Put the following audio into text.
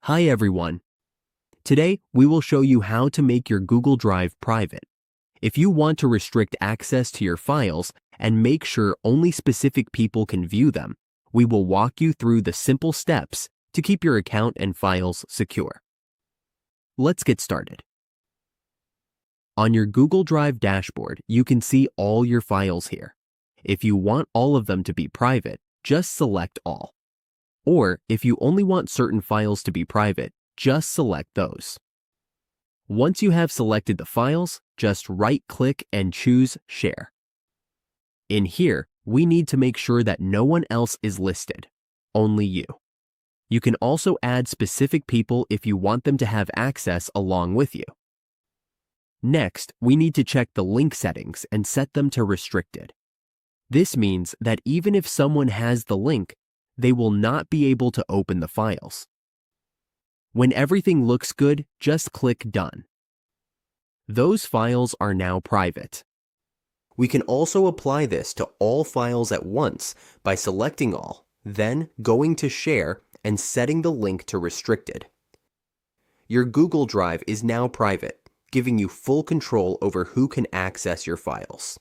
Hi everyone. Today we will show you how to make your Google Drive private. If you want to restrict access to your files and make sure only specific people can view them, we will walk you through the simple steps to keep your account and files secure. Let's get started. On your Google Drive dashboard, you can see all your files here. If you want all of them to be private, just select all. Or if you only want certain files to be private, just select those. Once you have selected the files, just right-click and choose Share. In here, we need to make sure that no one else is listed, only you. You can also add specific people if you want them to have access along with you. Next, we need to check the link settings and set them to restricted. This means that even if someone has the link, they will not be able to open the files. When everything looks good, just click Done. Those files are now private. We can also apply this to all files at once by selecting all, then going to Share and setting the link to restricted. Your Google Drive is now private, giving you full control over who can access your files.